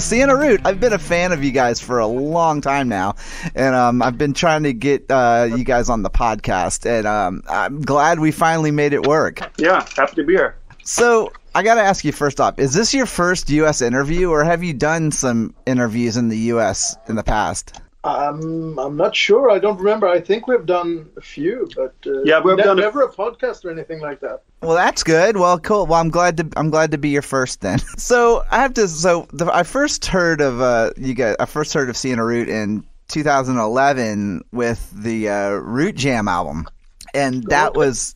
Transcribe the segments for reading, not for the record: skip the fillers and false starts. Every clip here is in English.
Siena Root, I've been a fan of you guys for a long time now, and I've been trying to get you guys on the podcast, and I'm glad we finally made it work. Yeah, happy to be here. So I got to ask you first off, is this your first U.S. interview, or have you done some interviews in the U.S. in the past? I'm not sure. I don't remember. I think we've done a few, but we've never a podcast or anything like that. Well, that's good. Well, cool. Well, I'm glad to be your first then. So I first heard of you guys. I first heard of Siena Root in 2011 with the Root Jam album, and that was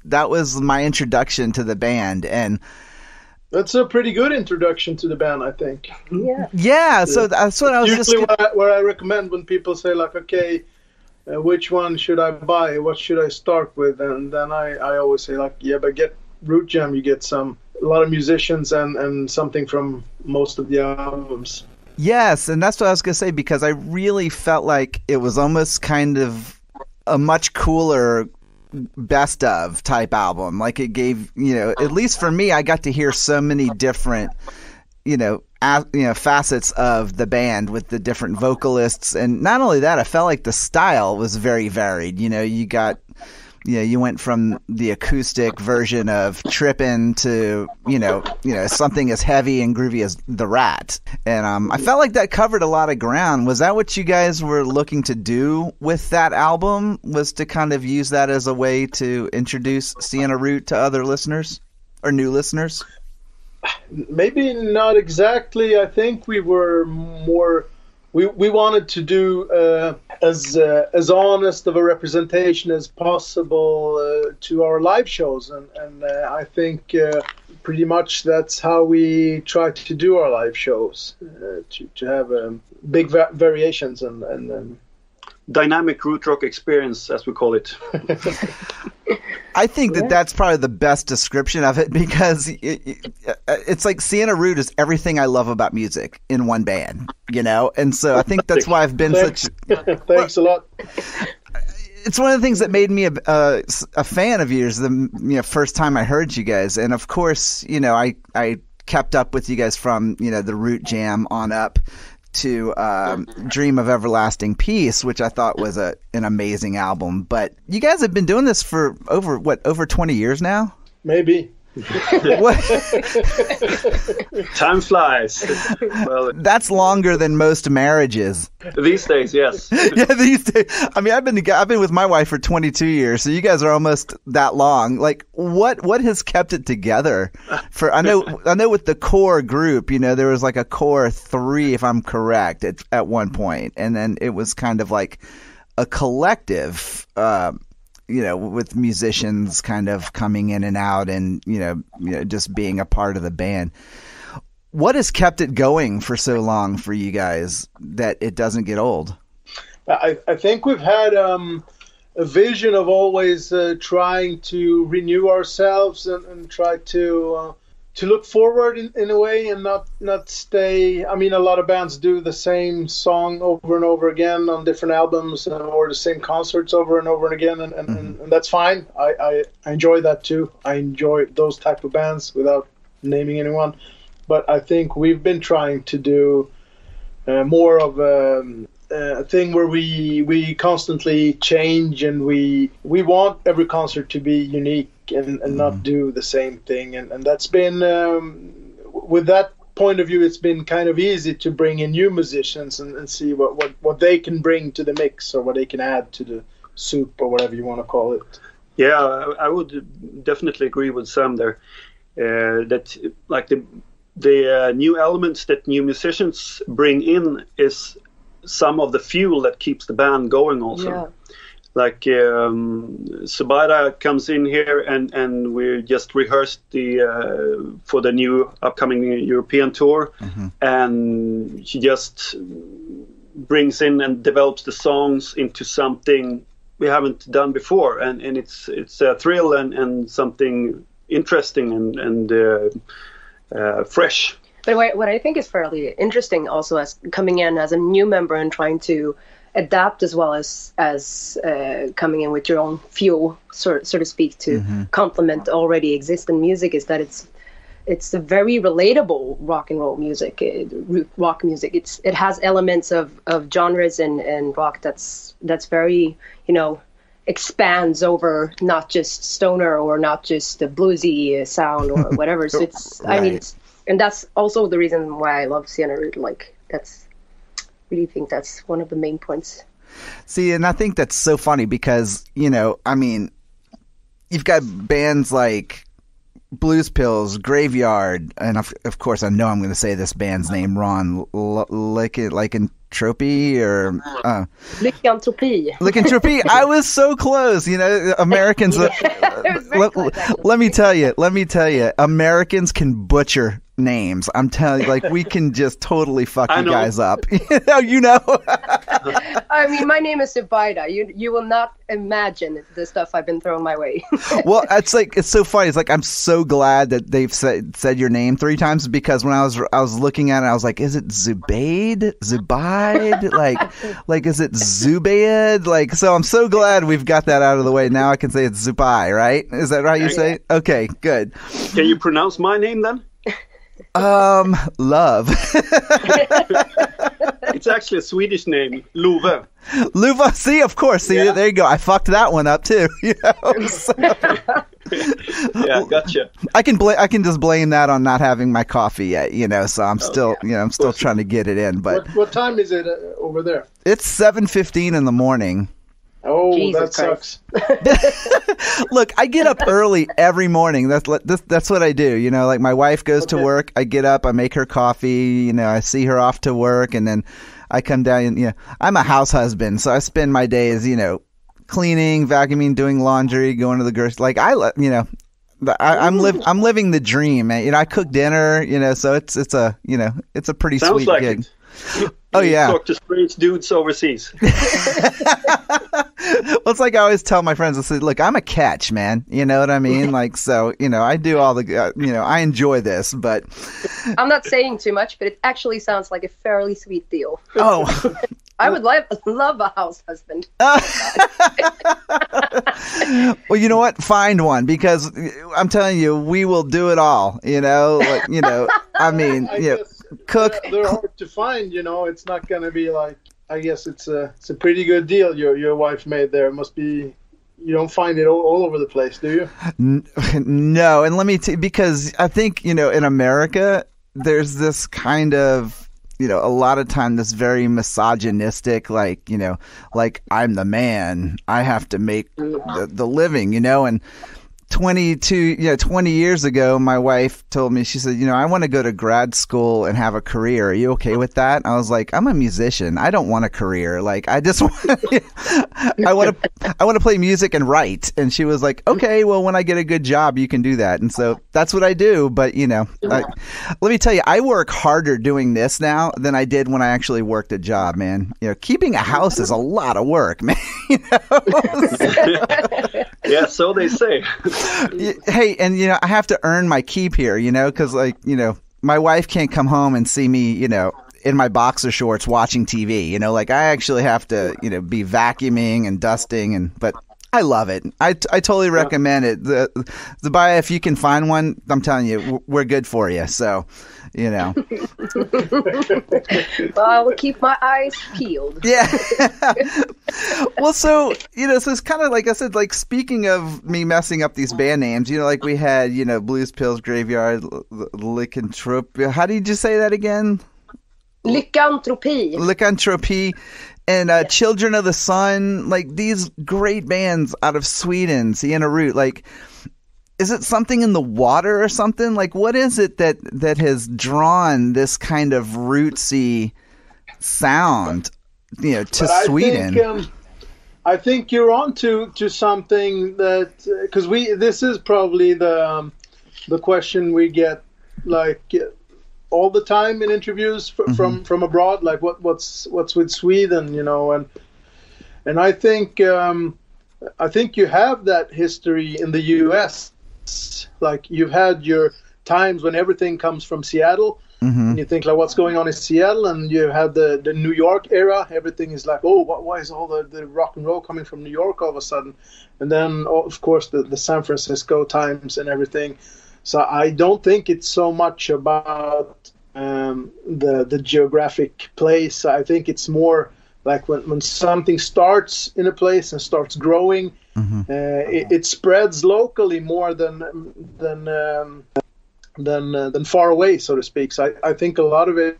my introduction to the band. And that's a pretty good introduction to the band, I think. Yeah. So that's what I was usually what I recommend when people say like, okay, which one should I buy? What should I start with? And then I always say like, yeah, but get Root Jam. You get a lot of musicians and something from most of the albums. Yes, and that's what I was gonna say, because I really felt like it was almost kind of a much cooler best of type album. Like it gave, at least for me, I got to hear so many different, facets of the band with the different vocalists. And not only that, I felt like the style was very varied. You went from the acoustic version of Trippin' to, something as heavy and groovy as The Rat. And I felt like that covered a lot of ground. Was that what you guys were looking to do with that album, was to kind of use that as a way to introduce Siena Root to other listeners or new listeners? Maybe not exactly. I think we were more... We wanted to do as honest of a representation as possible to our live shows, and I think pretty much that's how we try to do our live shows, to have big variations and dynamic root rock experience, as we call it. I think that's probably the best description of it, because it's like Siena Root is everything I love about music in one band, and so I think that's why I've been Thanks a lot. It's one of the things that made me a fan of yours the first time I heard you guys, and of course, I kept up with you guys from the Root Jam on up to Dream of Everlasting Peace, which I thought was an amazing album. But you guys have been doing this for over 20 years now? Maybe. Time flies. Well, that's longer than most marriages. These days, yes. Yeah, these days. I mean, I've been with my wife for 22 years, so you guys are almost that long. Like, what has kept it together? I know with the core group, there was like a core 3, if I'm correct, at one point, and then it was kind of like a collective. With musicians kind of coming in and out and, just being a part of the band. What has kept it going for so long for you guys that it doesn't get old? I think we've had a vision of always trying to renew ourselves and try to look forward in a way and not stay. I mean, a lot of bands do the same song over and over again on different albums or the same concerts over and over again, and that's fine. I enjoy that too. I enjoy those type of bands without naming anyone. But I think we've been trying to do more of a thing where we constantly change, and we want every concert to be unique and not do the same thing, and that's been with that point of view, it's been kind of easy to bring in new musicians and see what they can bring to the mix, or what they can add to the soup, or whatever you want to call it. Yeah, I would definitely agree with Sam there, that like the new elements that new musicians bring in is some of the fuel that keeps the band going also. Yeah. Like Zubaida comes in here and we just rehearsed for the new upcoming European tour, and she just brings in and develops the songs into something we haven't done before, and it's a thrill and something interesting and fresh. But what I think is fairly interesting also, as coming in as a new member and trying to adapt as well as coming in with your own fuel, so to speak, to complement already existing music, is that it's a very relatable rock and roll music, rock music. It has elements of genres and rock that's very, expands over not just stoner or not just the bluesy sound or whatever. So it's, Right. I mean, and that's also the reason why I love Siena Root. Like, really think that's one of the main points. See, and I think that's so funny because, I mean, you've got bands like Blues Pills, Graveyard, and of course I know I'm going to say this band's name wrong, Lycanthropy or Lycanthropy. I was so close. Americans. Let me tell you, Americans can butcher names. I'm telling you, like, we can just totally fuck you guys up. I mean, my name is Zubaida. You will not imagine the stuff I've been throwing my way. Well, it's so funny. It's like, I'm so glad that they've said your name 3 times, because when I was looking at it, I was like, is it Zubaid? like is it Zubaid? Like, so I'm so glad we've got that out of the way. Now I can say it's Zubai, right? Is that right? You say it? Okay, good. Can you pronounce my name then? Love. It's actually a Swedish name, Love. Luva, see, of course. See, Yeah. there you go. I fucked that one up too. So, Yeah, gotcha. I can just blame that on not having my coffee yet. So I'm still, I'm still trying to get it in. But What time is it over there? it's 7:15 in the morning. Oh, Jesus that Christ. sucks. Look, I get up early every morning. That's what I do. Like, my wife goes to work. I get up. I make her coffee. I see her off to work, and then I come down. And I'm a house husband, so I spend my days, cleaning, vacuuming, doing laundry, going to the grocery. Like, I'm living the dream. I cook dinner. So it's a pretty Sounds sweet like gig. it. Oh, You yeah. talk to strange dudes overseas. Well, it's like I always tell my friends, I say, look, I'm a catch, man. You know what I mean? Like, so, I do all the, I enjoy this, but. I'm not saying too much, but it actually sounds like a fairly sweet deal. Oh. I would love a house husband. Well, you know what? Find one, because I'm telling you, we will do it all. I mean, I guess cook. They're hard to find. It's not going to be like. I guess it's a pretty good deal your wife made there. It must be. You don't find it all over the place, do you? No, and let me because I think in America there's this kind of a lot of time this very misogynistic, like I'm the man, I have to make the living, and 20 years ago, my wife told me, she said, I want to go to grad school and have a career. Are you okay with that? I was like, I'm a musician. I don't want a career. Like, I just I want to play music and write. And she was like, okay, well, when I get a good job, you can do that. And so that's what I do. But, let me tell you, I work harder doing this now than I did when I actually worked a job, man. keeping a house is a lot of work, man. Yeah, so they say. Hey, and I have to earn my keep here, because my wife can't come home and see me, in my boxer shorts watching TV. Like, I actually have to, be vacuuming and dusting, but I love it. I totally recommend it. The buy, if you can find one, I'm telling you, we're good for you. So, Well, I will keep my eyes peeled. Yeah. Well, so it's kind of like I said, like, speaking of me messing up these band names, like we had, Blues Pills, Graveyard, Lycanthropy. How did you say that again? Lycanthropy. And Children of the Sun, like, these great bands out of Sweden, Siena Root, like, is it something in the water or something? Like, what is it that has drawn this kind of rootsy sound, to Sweden? I think you're on to something that, because this is probably the question we get, like, all the time in interviews from abroad, like what's with Sweden, and I think you have that history in the U.S. Like, you've had your times when everything comes from Seattle, and you think, like, what's going on in Seattle, and you had the New York era. Everything is like, oh, why is all the rock and roll coming from New York all of a sudden? And then, of course, the San Francisco times and everything. So I don't think it's so much about the geographic place. I think it's more like when something starts in a place and starts growing, it spreads locally more than far away, so to speak. So I think a lot of it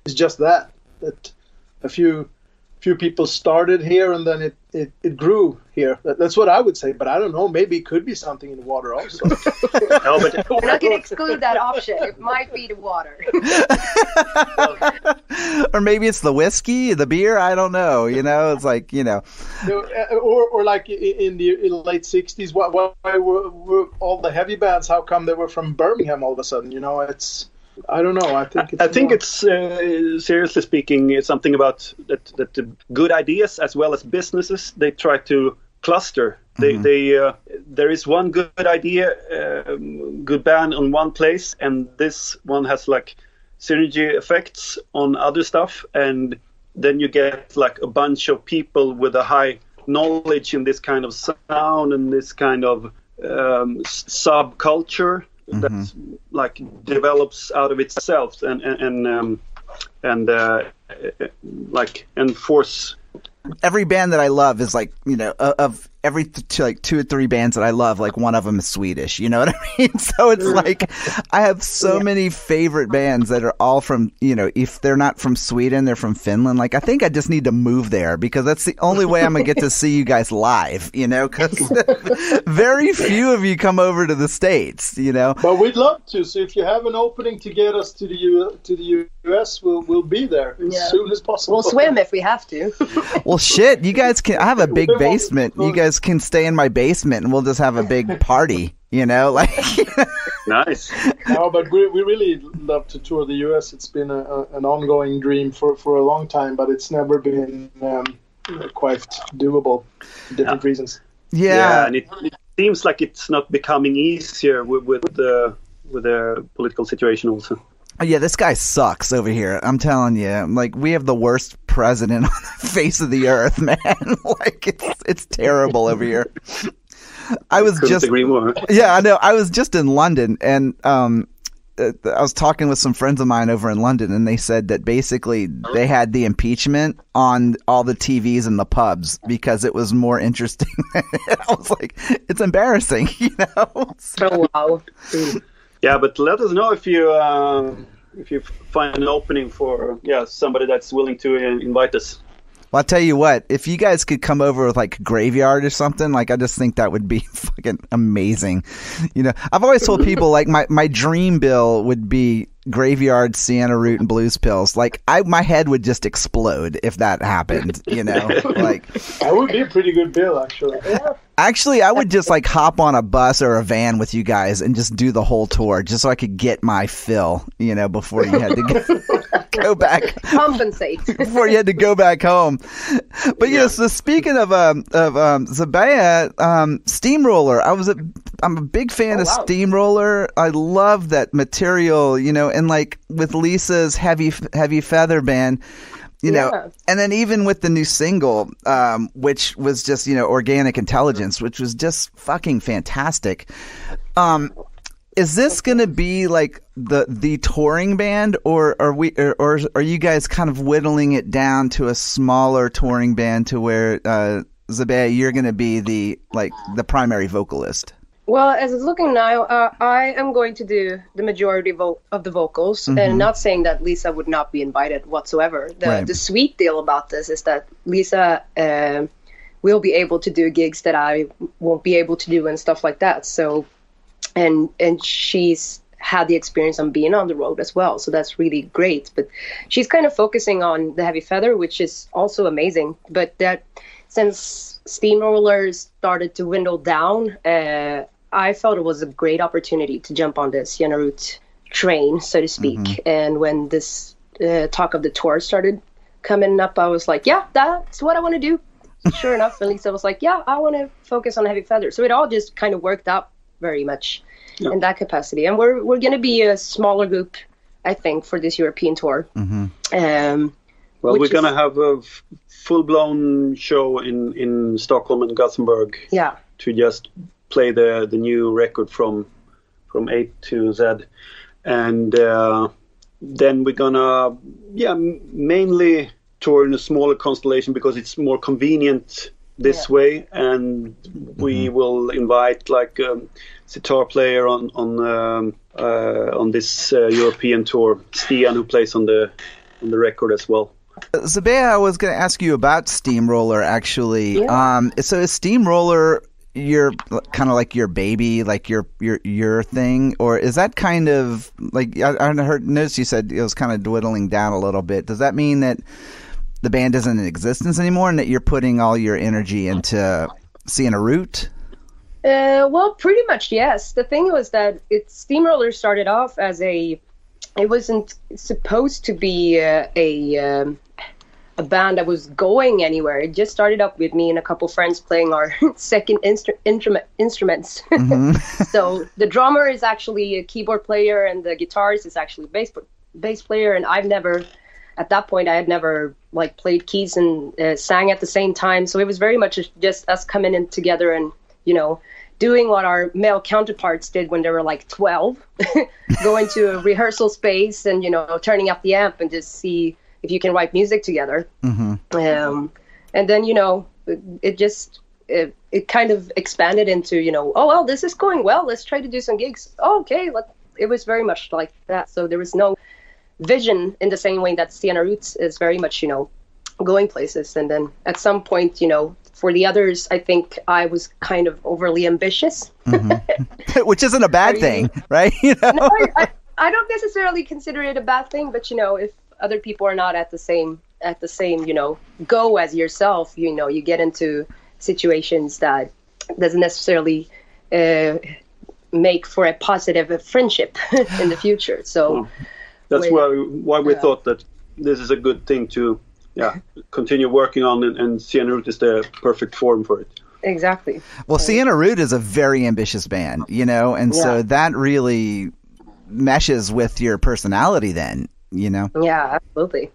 is just that a few people started here and then it grew here. That's what I would say, but I don't know. Maybe it could be something in the water also. No, but We're not going to exclude that option. It might be the water. Or maybe it's the whiskey, the beer. I don't know. It's like, or like in the late 60s, why were all the heavy bands, how come they were from Birmingham all of a sudden? It's, I don't know. I think it's seriously speaking, it's something about that the good ideas as well as businesses, they try to cluster. There is one good idea, good band on one place, and this one has like synergy effects on other stuff, and then you get like a bunch of people with a high knowledge in this kind of sound and this kind of subculture that like develops out of itself and like enforce. Every band that I love is like, of every like 2 or 3 bands that I love, like one of them is Swedish. You know what I mean? So it's like I have so many favorite bands that are all from, if they're not from Sweden, they're from Finland. Like I think I just need to move there because that's the only way I'm gonna get to see you guys live. Because very few of you come over to the States. But we'd love to. So if you have an opening to get us to the US, we'll be there as soon as possible. We'll swim if we have to. Well, shit, you guys can. I have a big basement. You guys can stay in my basement, and we'll just have a big party. Like. Nice. No, but we really love to tour the U.S. It's been an ongoing dream for a long time, but it's never been quite doable for different reasons. Yeah, and it seems like it's not becoming easier with the political situation also. Oh, yeah, this guy sucks over here. I'm telling you. Like, we have the worst president on the face of the earth, man. Like, it's terrible over here. I couldn't agree more. Yeah, I know. I was just in London, and I was talking with some friends of mine over in London, and they said that basically they had the impeachment on all the TVs in the pubs because it was more interesting. I was like, it's embarrassing, Oh, wow. Yeah, but let us know if you find an opening for somebody that's willing to invite us. Well, I'll tell you what, if you guys could come over with like Graveyard or something, like I just think that would be fucking amazing. I've always told people like my dream bill would be Graveyard, Siena Root, and Blues Pills. Like my head would just explode if that happened. Like that would be a pretty good bill, actually. Yeah. Actually, I would just like hop on a bus or a van with you guys and just do the whole tour, just so I could get my fill, before you had to go back. Compensate before you had to go back home. But so speaking of Zubaida, Steamroller, I'm a big fan of Steamroller. I love that material, and like with Lisa's Heavy Feather band. And then even with the new single, which was just, Organic Intelligence, which was just fucking fantastic. Is this going to be like the touring band, or are you guys kind of whittling it down to a smaller touring band to where, Zubaida, you're going to be the primary vocalist? Well, as it's looking now, I am going to do the majority of the vocals, and not saying that Lisa would not be invited whatsoever. The sweet deal about this is that Lisa will be able to do gigs that I won't be able to do and stuff like that. So, and she's had the experience on being on the road as well, so that's really great. But she's kind of focusing on the Heavy Feather, which is also amazing. But that since Steamroller started to dwindle down, I felt it was a great opportunity to jump on the Siena Root train, so to speak. And when this talk of the tour started coming up, I was like, yeah, that's what I want to do. Sure enough, and Lisa was like, yeah, I want to focus on Heavy Feather. So it all just kind of worked out very much in that capacity. And we're going to be a smaller group, I think, for this European tour. Well, we're going to have a full-blown show in Stockholm and Gothenburg. Yeah. To just play the new record from from A to Z, and then we're gonna mainly tour in a smaller constellation because it's more convenient this way, and we will invite like sitar player on this European tour, Stian, who plays on the record as well. Zubaida, I was going to ask you about Steamroller actually. So is Steamroller your kind of like your baby, like your thing, or is that kind of like noticed you said it was kind of dwindling down a little bit? Does that mean that the band isn't in existence anymore, and that you're putting all your energy into Siena Root? Well, pretty much, yes. The thing was that Steamroller started off as it wasn't supposed to be a band that was going anywhere. It just started up with me and a couple friends playing our second instruments. So the drummer is actually a keyboard player, and the guitarist is actually a bass player. And at that point, I had never like played keys and sang at the same time. So it was very much just us coming in together and, doing what our male counterparts did when they were like 12, going to a rehearsal space and, turning up the amp and just see if you can write music together. And then, it kind of expanded into, oh, well, this is going well. Let's try to do some gigs. Oh, okay. It was very much like that. So there was no vision in the same way that Siena Roots is very much, going places. And then at some point, for the others, I think I was kind of overly ambitious. Which isn't a bad thing, right? No, I don't necessarily consider it a bad thing, but if other people are not at the same go as yourself, you get into situations that doesn't necessarily make for a positive friendship in the future. So that's why we thought that this is a good thing to continue working on, and Siena Root is the perfect form for it. Exactly. Well, Siena Root is a very ambitious band, and so that really meshes with your personality then, Yeah, absolutely.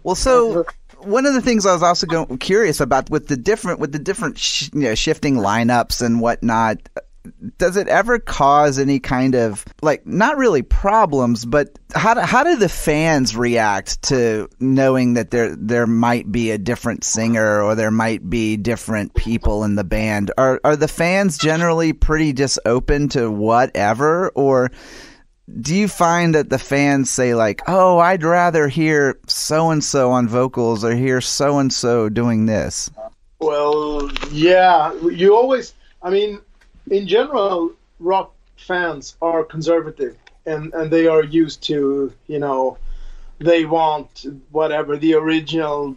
Well, so one of the things I was also curious about with the different shifting lineups and whatnot, does it ever cause any kind of not really problems, but how do the fans react to knowing that there might be a different singer or there might be different people in the band? Are the fans generally pretty just open to whatever, or do you find that the fans say oh, I'd rather hear so and so on vocals or hear so and so doing this? Well, yeah, you always, in general, rock fans are conservative, and they are used to, they want whatever, the original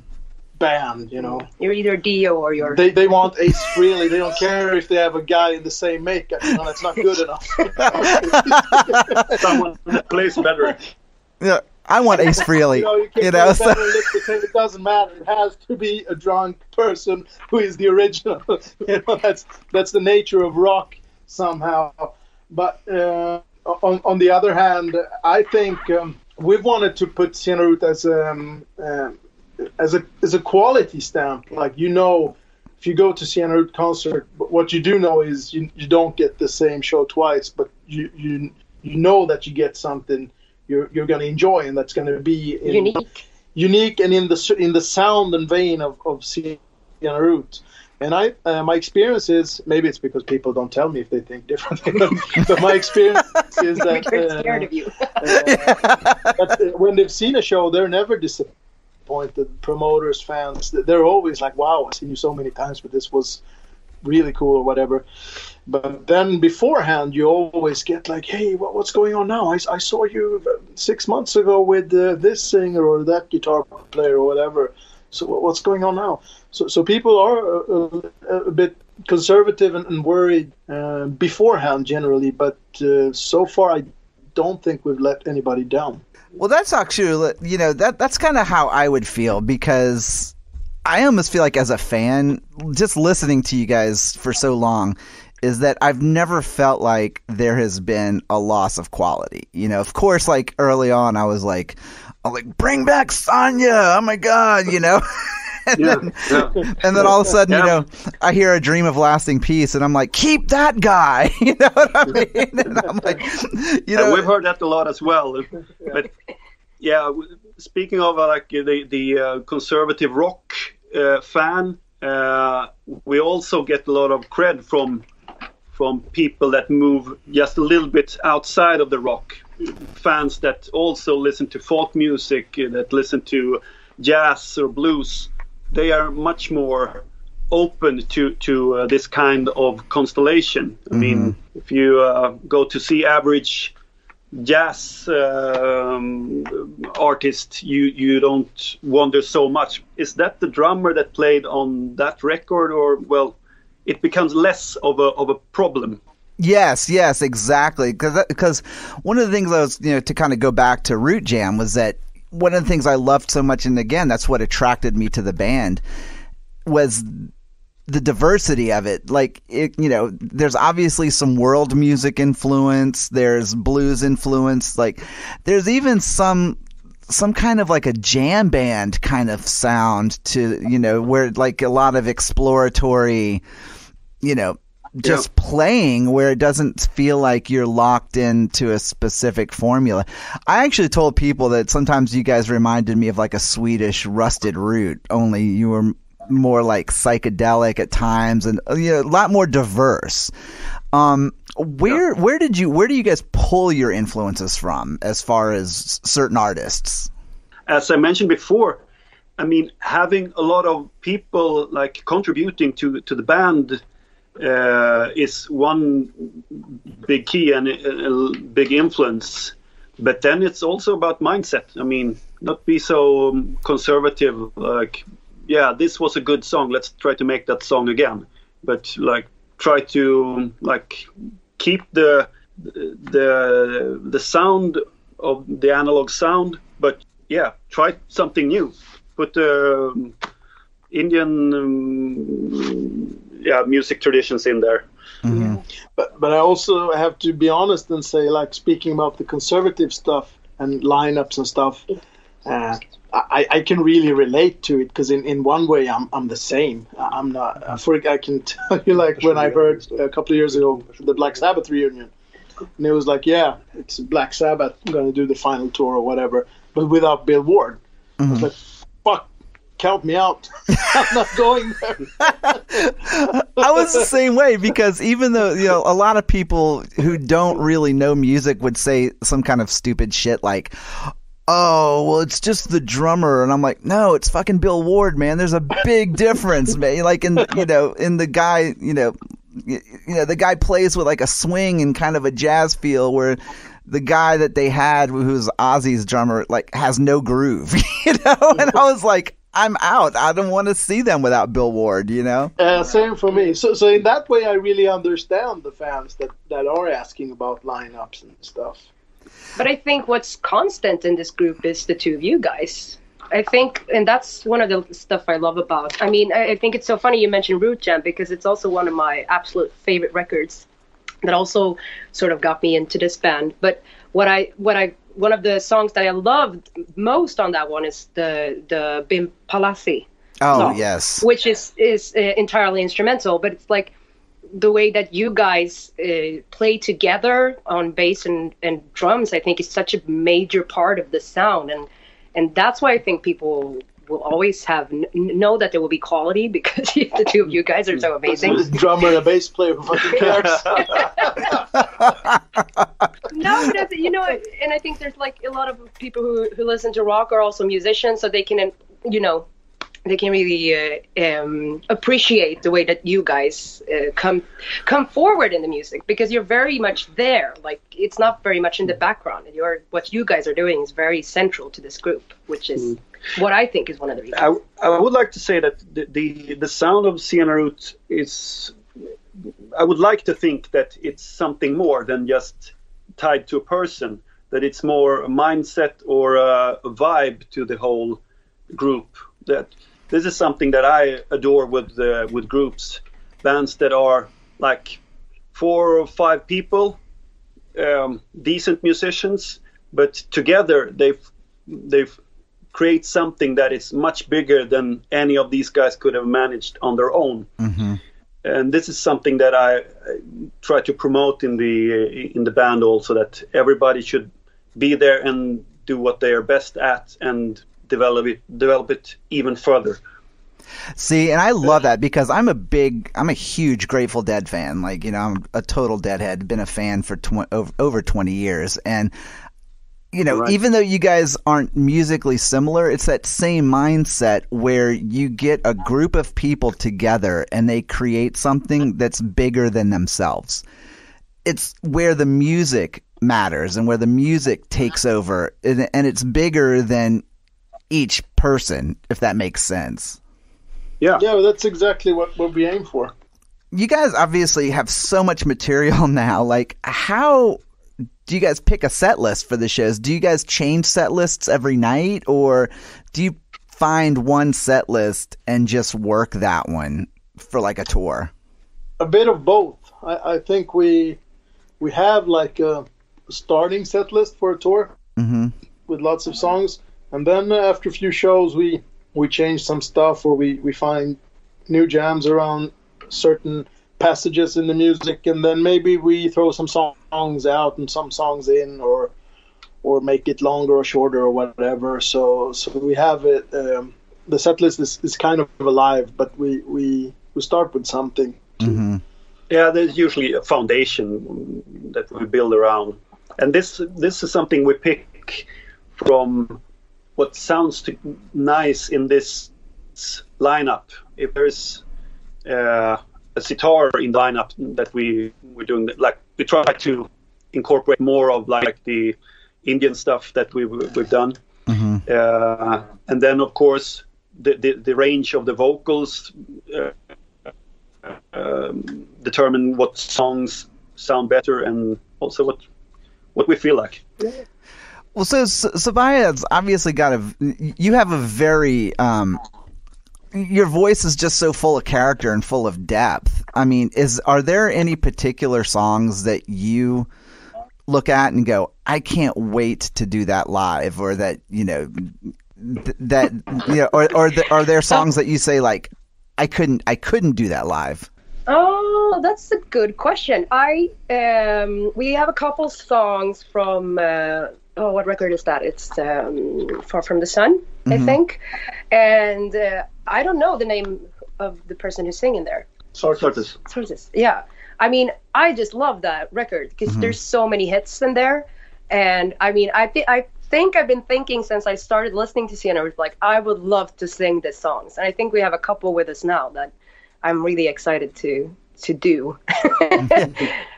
band, You're either Dio or you're... They want Ace Frehley. They don't care if they have a guy in the same makeup. That's not good enough. Someone that plays better. Yeah, I want Ace Frehley. It doesn't matter. It has to be a drunk person who is the original. That's the nature of rock somehow. But on the other hand, I think we've wanted to put Siena Root as a quality stamp. If you go to Siena Root concert, what you do know is you don't get the same show twice, but you know that you get something you're going to enjoy, and that's going to be unique and in the sound and vein of Siena Root. And my experience is, maybe it's because people don't tell me if they think differently, but my experience is that scared of you. that when they've seen a show, they're never disappointed. Promoters, fans, they're always like, wow, I've seen you so many times, but this was really cool or whatever. But then beforehand, you always get hey, what's going on now? I saw you 6 months ago with this singer or that guitar player or whatever. So what's going on now? So people are a bit conservative and worried beforehand generally, but so far I don't think we've let anybody down. Well, that's actually, that's kind of how I would feel, because I almost feel like as a fan, just listening to you guys for so long, is that I've never felt like there has been a loss of quality. Of course, early on, I was like, bring back Sonya! Oh my God, And then all of a sudden, you know, I hear A Dream of Lasting Peace, and I'm like, keep that guy. You know what I mean? And I'm like, you know, we've heard that a lot as well. But yeah, speaking of like the conservative rock fan, we also get a lot of cred from people that move just a little bit outside of the rock. Fans that also listen to folk music, that listen to jazz or blues. They are much more open to this kind of constellation. I mean, if you go to see average jazz artist, you don't wonder so much. Is that the drummer that played on that record? Or, well, it becomes less of a problem. Yes, exactly. Because one of the things I was, you know, to kind of go back to Root Jam was that one of the things I loved so much, and again, that's what attracted me to the band, was the diversity of it. Like, it, you know, there's obviously some world music influence, there's blues influence, like there's even some kind of like a jam band kind of sound to, you know, where like a lot of exploratory, you know, just playing where it doesn't feel like you're locked into a specific formula. I actually told people that sometimes you guys reminded me of like a Swedish Rusted Root, only you were more like psychedelic at times and, you know, a lot more diverse. Where do you guys pull your influences from as far as certain artists? As I mentioned before, I mean, having a lot of people like contributing to the band is one big key and a big influence. But then it's also about mindset. I mean, not be so conservative, like, yeah, this was a good song, let's try to make that song again. But like, try to like keep the sound of the analog sound, but yeah, try something new. Put Indian music traditions in there. Mm-hmm. But I also have to be honest and say, like, speaking about the conservative stuff and lineups and stuff, I can really relate to it, because in one way I'm the same. I'm not. I can tell you, like, when I heard a couple of years ago the Black Sabbath reunion, and it was like, yeah, it's Black Sabbath, I'm going to do the final tour or whatever, but without Bill Ward. I was like, fuck, count me out. I'm not going there. I was the same way, because even though, you know, a lot of people who don't really know music would say some kind of stupid shit like, oh, well, it's just the drummer. And I'm like, no, it's fucking Bill Ward, man. There's a big difference, man. Like, in the guy, the guy plays with like a swing and kind of a jazz feel, where the guy that they had, who's Ozzy's drummer, like has no groove, you know? And I was like, I'm out. I don't want to see them without Bill Ward, you know? Same for me. So in that way, I really understand the fans that are asking about lineups and stuff. But I think what's constant in this group is the two of you guys. I think, and that's one of the stuff I love about. I mean, I think it's so funny you mentioned Root Jam, because it's also one of my absolute favorite records that also sort of got me into this band. But one of the songs that I loved most on that one is the Bim Palasi song, yes, which is entirely instrumental, but it's like the way that you guys play together on bass and drums, I think, is such a major part of the sound, and that's why I think people will always know that there will be quality, because the two of you guys are so amazing. Drummer and a bass player, who fucking cares? No, but you know, and I think there's like a lot of people who listen to rock are also musicians, so they can, you know, they can really appreciate the way that you guys come forward in the music, because you're very much there. Like, it's not very much in the background. What you guys are doing is very central to this group, which is what I think is one of the reasons. I would like to say that the sound of Siena Root is, I would like to think that it's something more than just tied to a person, that it's more a mindset or a vibe to the whole group. That this is something that I adore with groups, bands that are like 4 or 5 people, decent musicians, but together they've create something that is much bigger than any of these guys could have managed on their own. Mm-hmm. And this is something that I try to promote in the band also, that everybody should be there and do what they are best at and develop it even further. See, and I love that because I'm a huge Grateful Dead fan. Like, you know, I'm a total Deadhead, been a fan for over 20 years. And, you know, Right. even though you guys aren't musically similar, it's that same mindset where you get a group of people together and they create something that's bigger than themselves. It's where the music matters and where the music takes over, and it's bigger than each person, if that makes sense. Yeah. Yeah, that's exactly what we aim for. You guys obviously have so much material now. Like, how do you guys pick a set list for the shows? Do you guys change set lists every night, or do you find one set list and just work that one for like a tour? A bit of both. I think we have like a starting set list for a tour with lots of songs, and then after a few shows we change some stuff, or we find new jams around certain passages in the music, and then maybe we throw some songs out and some songs in, or make it longer or shorter or whatever. So we have it. The set list is kind of alive, but we start with something. Yeah, there's usually a foundation that we build around, and this is something we pick from what sounds nice in this lineup. If there's a sitar in the lineup that we're doing, like we try to incorporate more of like the Indian stuff that we've done, and then of course the range of the vocals determine what songs sound better, and also what we feel like. Well, so Zubaida's obviously you have a very, your voice is just so full of character and full of depth. I mean, are there any particular songs that you look at and go, I can't wait to do that live, or that, you know, are there songs that you say like, I couldn't do that live? Oh, that's a good question. We have a couple songs from what record is that? It's Far From the Sun, I think. And I don't know the name of the person who's singing there. Sortis. Yeah. I mean, I just love that record because there's so many hits in there. And I mean, I think I've been thinking since I started listening to Siena Root, like, I would love to sing the songs. And I think we have a couple with us now that I'm really excited to do.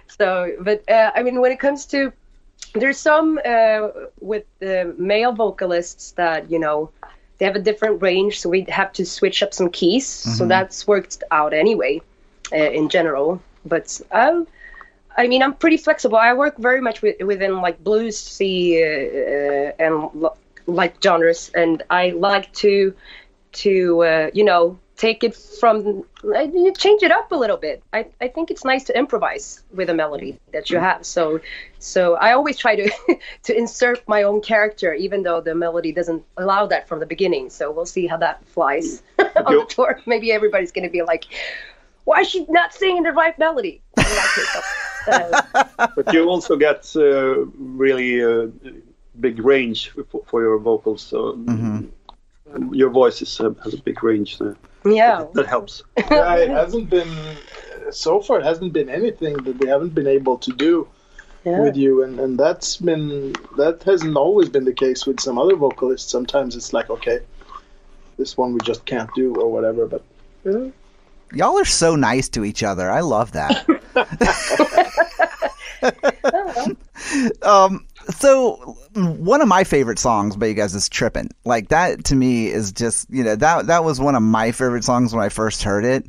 So, but I mean, when it comes to, there's some with the male vocalists that, you know, they have a different range, so we have to switch up some keys. So that's worked out anyway, in general. But I mean, I'm pretty flexible. I work very much within like bluesy and like genres, and I like to you know, take it from, change it up a little bit. I think it's nice to improvise with a melody that you have. So I always try to insert my own character, even though the melody doesn't allow that from the beginning. So we'll see how that flies on the tour. Maybe everybody's going to be like, why is she not singing the right melody? But you also get really big range for your vocals. So your voice has a big range. Yeah, that helps. Yeah, it hasn't been so far. It hasn't been anything that we haven't been able to do with you, and that hasn't always been the case with some other vocalists. Sometimes it's like, okay, this one we just can't do or whatever. But y'all are so nice to each other. I love that. So one of my favorite songs by you guys is Trippin'. Like, that to me is just, you know, that was one of my favorite songs when I first heard it.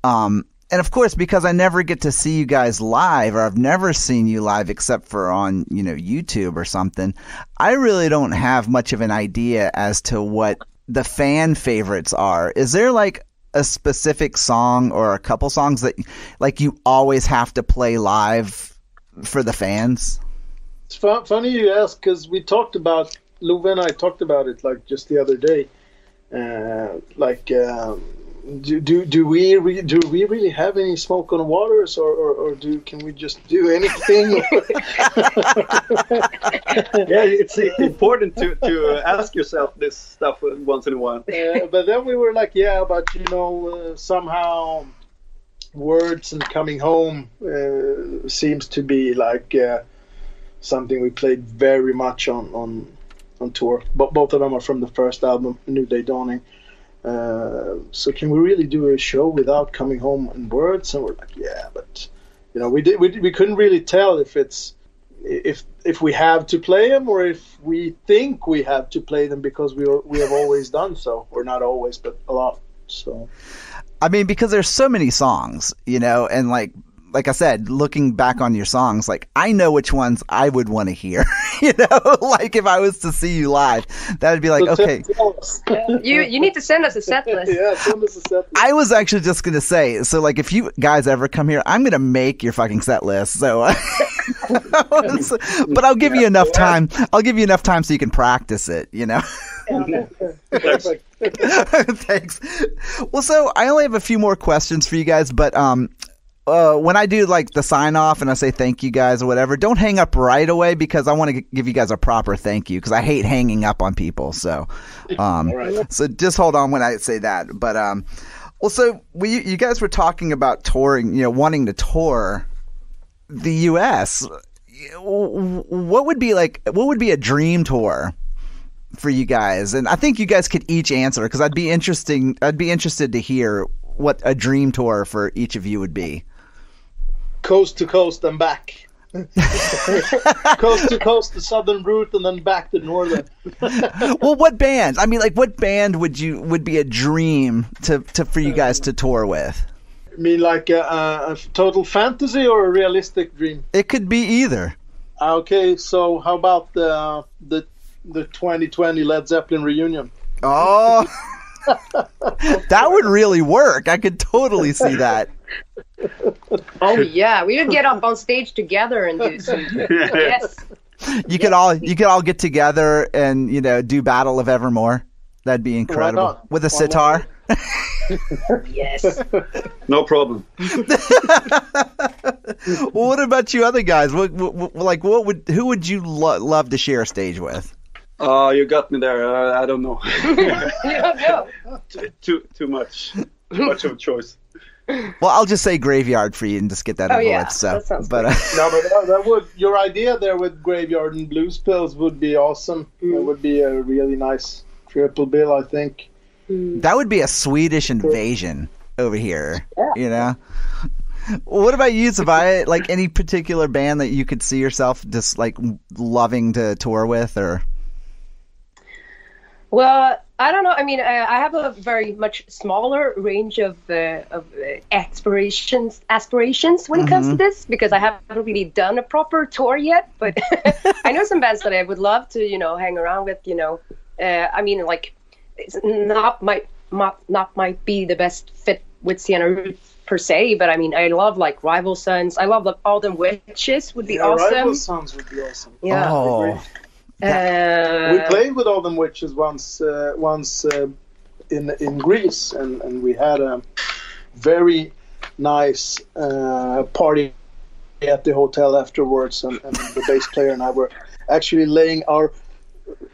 And of course, because I never get to see you guys live, or I've never seen you live except for on, you know, YouTube or something, I really don't have much of an idea as to what the fan favorites are. Is there like a specific song or a couple songs that like you always have to play live for the fans? it's funny you ask, because we talked about Love and I talked about it like just the other day. Do we really have any smoke on waters, or can we just do anything? Yeah, it's important to ask yourself this stuff once in a while. But then we were like, yeah, but somehow words and coming home seems to be like something we played very much on tour. But both of them are from the first album, New Day Dawning. So can we really do a show without coming home in words? And we're like, yeah, but we couldn't really tell if we have to play them or if we think we have to play them because we have always done so, or not always, but a lot. So, I mean, because there's so many songs, and like I said, looking back on your songs, like I know which ones I would want to hear, like if I was to see you live, that would be like, okay. You need to send us a set list. Yeah, send us a set list. I was actually just going to say, so like if you guys ever come here, I'm going to make your fucking set list. So, but I'll give you enough time. I'll give you enough time so you can practice it, Thanks. Well, so I only have a few more questions for you guys, but when I do like the sign off and I say thank you guys or whatever, don't hang up right away because I want to give you guys a proper thank you because I hate hanging up on people. So, so just hold on when I say that. But well, so you guys were talking about touring, wanting to tour the U.S. What would be a dream tour for you guys? And I think you guys could each answer because I'd be interested to hear what a dream tour for each of you would be. Coast to coast and back. Coast to coast, the southern route, and then back to northern. Well, what bands? I mean, like, what band would be a dream for you guys to tour with? You mean like a total fantasy or a realistic dream? It could be either. Okay, so how about the 2020 Led Zeppelin reunion? Oh, that would really work. I could totally see that. Oh yeah, we would get up on stage together and do some. Yes. You could all get together and do Battle of Evermore. That'd be incredible with a sitar. Yes. No problem. Well, what about you other guys? Who would you love to share a stage with? You got me there. I don't know. No. Too much of a choice. Well, I'll just say Graveyard for you and just get that over with. So, that sounds but No, but that would, your idea there with Graveyard and Blues Pills would be awesome. It would be a really nice triple bill, I think. That would be a Swedish invasion over here. Yeah. What about you, Zubaida? Like any particular band that you could see yourself just like loving to tour with, or? Well, I don't know. I mean, I have a very much smaller range of aspirations when it comes to this because I haven't really done a proper tour yet. But I know some bands that I would love to, hang around with. I mean, like, it's not might be the best fit with Siena Root per se, but I mean, I love like Rival Sons. I love like All Them Witches would be awesome. Rival Sons would be awesome. Yeah. Oh. We played with All Them Witches once in Greece, and we had a very nice party at the hotel afterwards, and the bass player and I were actually laying our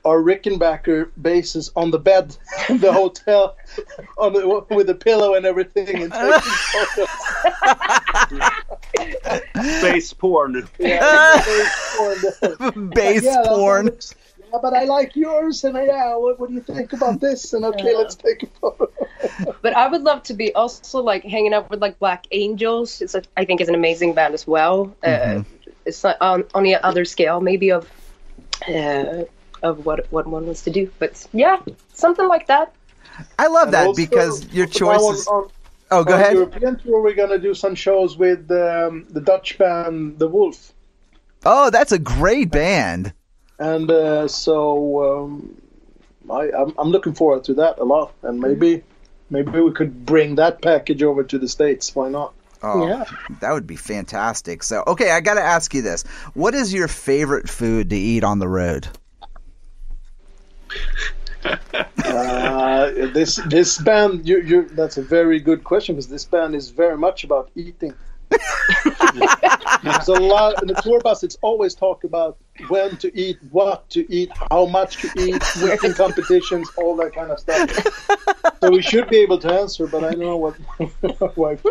Rickenbacker basses on the bed in the hotel with a pillow and everything, and taking photos. Bass porn. Yeah, bass porn. Bass porn. Yeah, but I like yours, and what do you think about this? And okay, let's take a photo. But I would love to be also like hanging out with like Black Angels. I think it's an amazing band as well. It's not on the other scale, maybe of what one wants to do, but yeah, something like that. I love that also, because your choices. Oh, go ahead. European tour, we're gonna do some shows with the Dutch band The Wolf. Oh, that's a great band. And I'm looking forward to that a lot, and maybe we could bring that package over to the States. Why not? Oh, yeah. That would be fantastic. So, okay, I got to ask you this: what is your favorite food to eat on the road? This band, that's a very good question, because this band is very much about eating. There's a lot in the tour bus. It's always talk about when to eat, what to eat, how much to eat, eating competitions, all that kind of stuff. So we should be able to answer, but I don't know what my wife.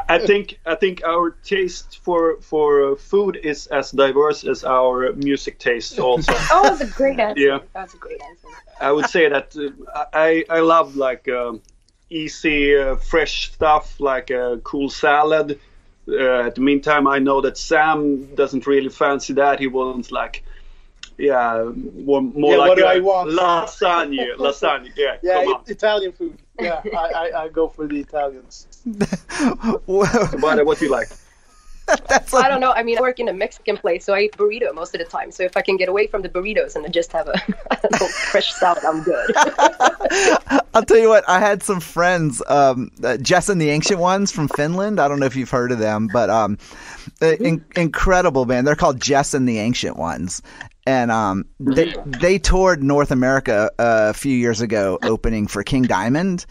I think our taste for food is as diverse as our music taste also. Oh, that's a great answer. Yeah, that's a great answer. I would say that I love like easy, fresh stuff, like a cool salad. At the meantime, I know that Sam doesn't really fancy that. He wants like, more like what do I want? lasagna. Yeah, Italian food. Yeah, I go for the Italians. Zubaida, what do you like? I don't know. I mean, I work in a Mexican place, so I eat burrito most of the time. So if I can get away from the burritos and just have a fresh salad, I'm good. I'll tell you what, I had some friends, Jess and the Ancient Ones from Finland. I don't know if you've heard of them, but incredible band. They're called Jess and the Ancient Ones. And they toured North America a few years ago, opening for King Diamond.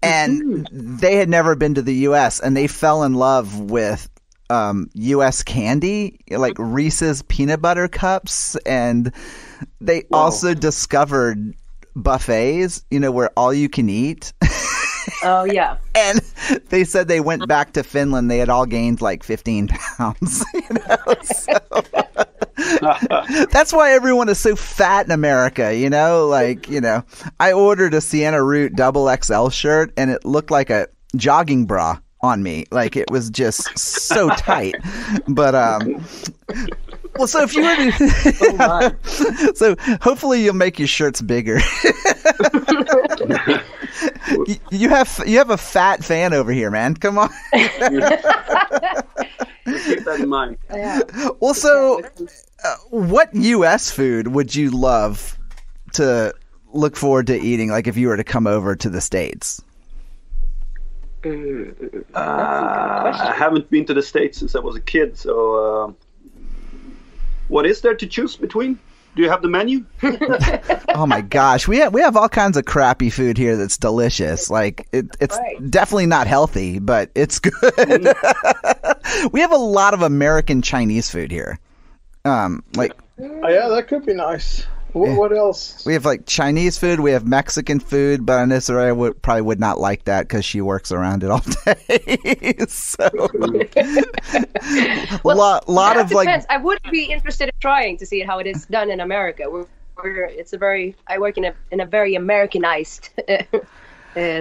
And they had never been to the U.S., and they fell in love with U.S. candy, like Reese's peanut butter cups, and they also discovered buffets, where all you can eat. Oh, yeah. And they said they went back to Finland. They had all gained like 15 pounds. So. That's why everyone is so fat in America, I ordered a Siena Root XXL shirt, and it looked like a jogging bra on me. Like, it was just so tight. But well, so if you were to so hopefully you'll make your shirts bigger. You have a fat fan over here, man. Come on. Keep that in mind. Yeah. Well, so what U.S. food would you love to look forward to eating, like if you were to come over to the States? I haven't been to the States since I was a kid, so what is there to choose between? Do you have the menu? Oh my gosh, we have all kinds of crappy food here that's delicious. Like it's definitely not healthy, but it's good. We have a lot of American Chinese food here. Yeah, that could be nice. What else? We have like Chinese food. We have Mexican food, but I know Saraya probably would not like that because she works around it all day. So, lot of depends. I would be interested in trying to see how it is done in America. I work in a very Americanized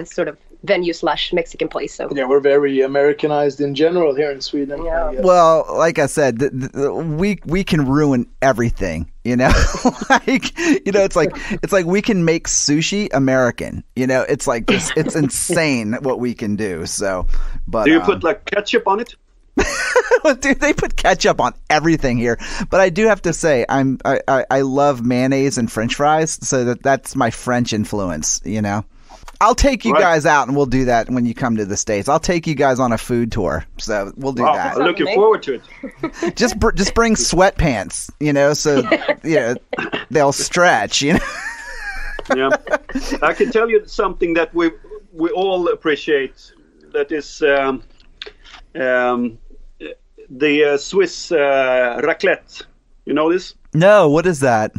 sort of venue/Mexican place. So yeah, we're very Americanized in general here in Sweden. Yeah. Well, like I said, we can ruin everything. It's like we can make sushi American. It's like it's insane what we can do. So, but do you put like ketchup on it? Dude, they put ketchup on everything here. But I do have to say, I love mayonnaise and French fries, so that's my French influence. I'll take you guys out, and we'll do that when you come to the States. I'll take you guys on a food tour, so we'll do that. I'm looking forward to it. Just bring sweatpants, so they'll stretch. Yeah, I can tell you something that we all appreciate. That is the Swiss raclette. You know this? No, what is that?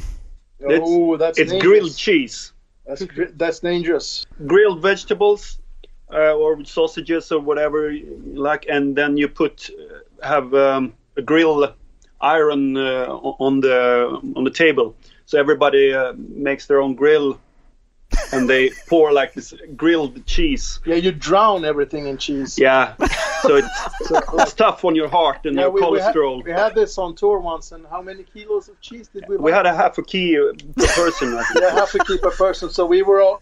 It's grilled cheese. That's dangerous. Grilled vegetables or sausages or whatever you like, and then you have a grill iron on the table. So everybody makes their own grill, and they pour like this grilled cheese. Yeah, you drown everything in cheese. Yeah, so it's tough on your heart and your cholesterol. We had this on tour once, and how many kilos of cheese did we buy? We had a half a kilo per person. Yeah, half a kilo per person. So we were up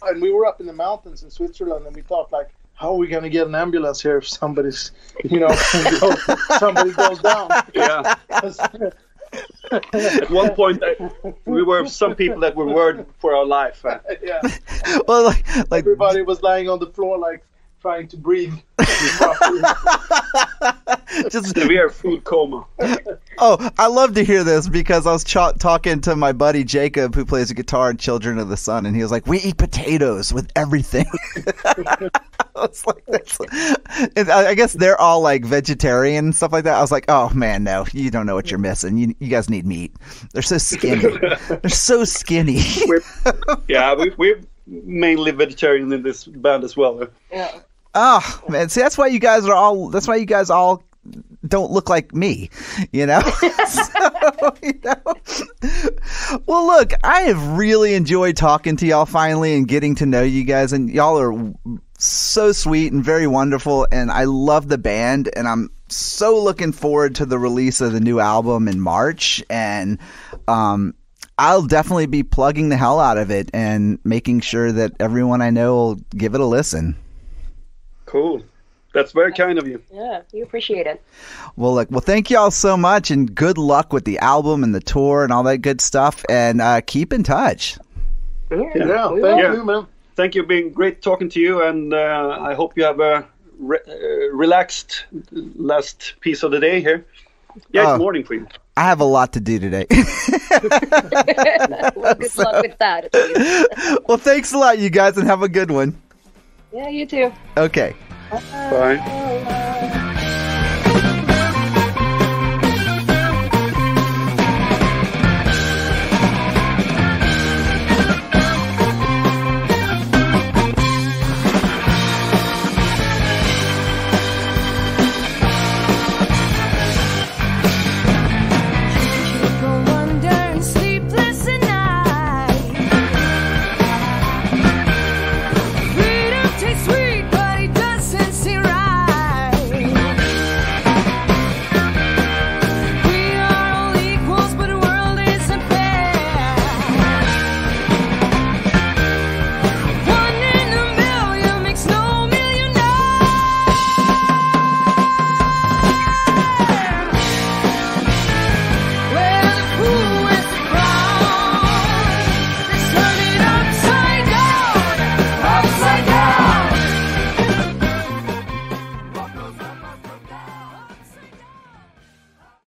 in the mountains in Switzerland, and we thought like, how are we going to get an ambulance here if somebody's, somebody goes down? Yeah. At one point, we were some people that were worried for our life. Yeah. Well, like everybody was lying on the floor, like trying to breathe. Just severe food coma. Oh, I love to hear this because I was talking to my buddy Jacob, who plays the guitar in Children of the Sun, and he was like, "We eat potatoes with everything." I was like, and I guess they're all like vegetarian and stuff like that. I was like, "Oh man, no, you don't know what you're missing. You guys need meat. They're so skinny. They're so skinny." we're mainly vegetarian in this band as well. Yeah. Oh man, see, that's why you guys all don't look like me, you know? So, you know? Well, look, I have really enjoyed talking to y'all finally and getting to know you guys, and y'all are so sweet and very wonderful, and I love the band, and I'm so looking forward to the release of the new album in March, and I'll definitely be plugging the hell out of it and making sure that everyone I know will give it a listen. Cool. That's very kind of you. Yeah, we appreciate it. Well, thank you all so much, and good luck with the album and the tour and all that good stuff, and keep in touch. Thank you, man. Thank you. Been great talking to you, and I hope you have a relaxed last piece of the day here. Yeah, it's morning for you. I have a lot to do today. Well, good luck with that. Well, thanks a lot, you guys, and have a good one. Yeah, you too. Okay. Bye.